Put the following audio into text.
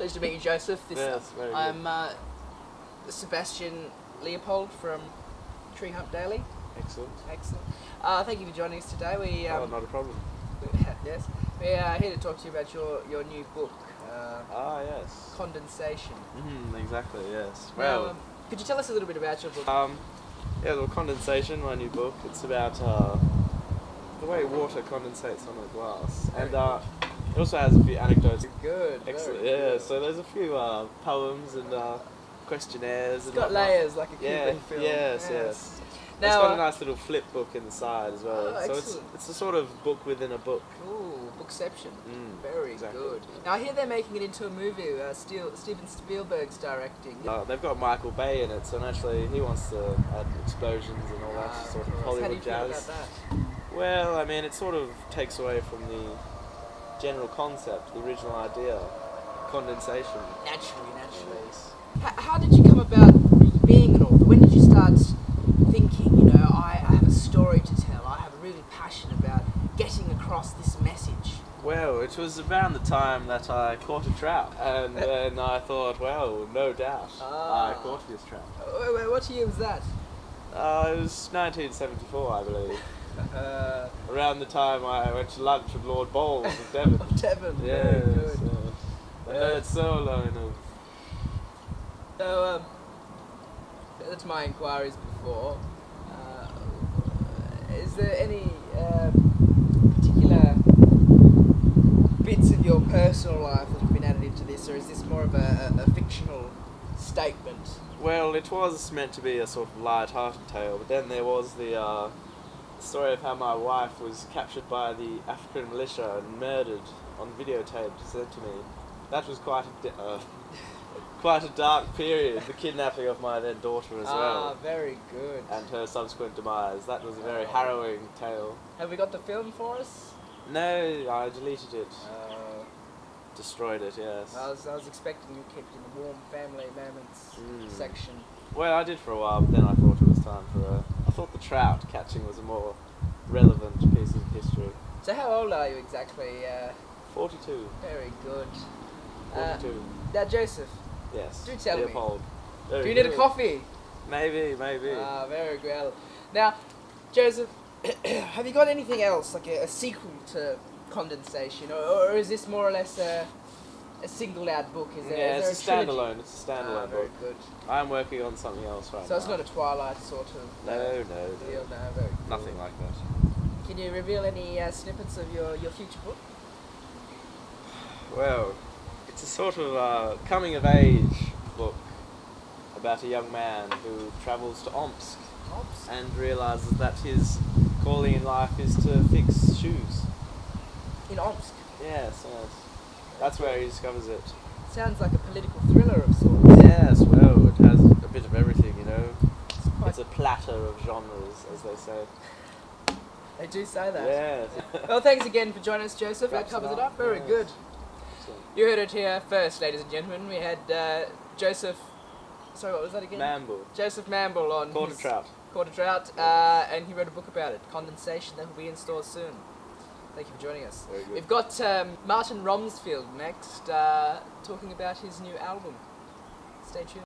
Pleasure to meet you, Joseph. Yes, very good. I'm Sebastian Leopold from Tree Hump Daily. Excellent. Excellent. Thank you for joining us today. Not a problem. Yes, we are here to talk to you about your new book. Yes. Condensation. Exactly, yes. Now, Well, could you tell us a little bit about your book? Condensation, my new book, it's about the way water condensates on a glass. And it also has a few anecdotes. Good. Excellent, very yeah. good. So there's a few poems and questionnaires. It's and got whatnot. layers like a Cuban Yeah, film. yes. Now, It's got a nice little flip book in the side as well. Oh, So excellent. it's a sort of book within a book. Ooh, Bookception. Very exactly. good. Now I hear they're making it into a movie. Steven Spielberg's directing. They've got Michael Bay in it, so naturally he wants to add explosions and all that sort of Hollywood How do you feel jazz. about that? Well, I mean, it sort of takes away from the general concept, the original idea, condensation. Naturally. How did you come about being an author? When did you start thinking, I have a story to tell, I have a really passion about getting across this message? Well, it was around the time that I caught a trout, and then I thought, well, no doubt, I caught this trout. Wait, what year was that? It was 1974, I believe. Around the time I went to lunch with Lord Bowles of Devon. Devon, Yes, very good. I heard soloing of... So, that's my inquiries before. Is there any particular bits of your personal life that have been added into this, or is this more of a fictional statement? Well, it was meant to be a sort of light-hearted tale, but then there was the story of how my wife was captured by the African militia and murdered on videotape sent to me. That was quite a dark period, the kidnapping of my then daughter as well. Very good. And her subsequent demise. That was a very harrowing tale. Have we got the film for us? No, I deleted it. Destroyed it, yes. I was expecting you kept it in the warm family moments section. Well, I did for a while, but then I thought it was time for I thought the trout catching was a more relevant piece of history. So how old are you exactly? 42. Very good. 42. Now, Joseph, Yes. do tell me. Leopold. Do you need a coffee? Maybe. Very well. Now, Joseph, have you got anything else, like a sequel to Condensation, or is this more or less a singled-out book? Is there it's a standalone. It's a standalone very book. good. I'm working on something else right now. So it's not a Twilight sort of No. deal? No, very cool. Nothing like that. Can you reveal any snippets of your future book? Well, it's a sort of coming-of-age book about a young man who travels to Omsk and realises that his calling in life is to fix shoes. In Omsk? Yes. That's where he discovers it. Sounds like a political thriller of sorts. Yes, well, it has a bit of everything, It's a platter of genres, as they say. They do say that. Yes. Well, thanks again for joining us, Joseph. That Perhaps covers it not. up. Very Yes. good. Excellent. You heard it here first, ladies and gentlemen. We had Joseph... Sorry, what was that again? Mamble. Joseph Mamble on Caught a trout. Caught a trout, and he wrote a book about it, Condensation, that will be in stores soon. Thank you for joining us. Very good. We've got Martin Romsfield next, talking about his new album. Stay tuned.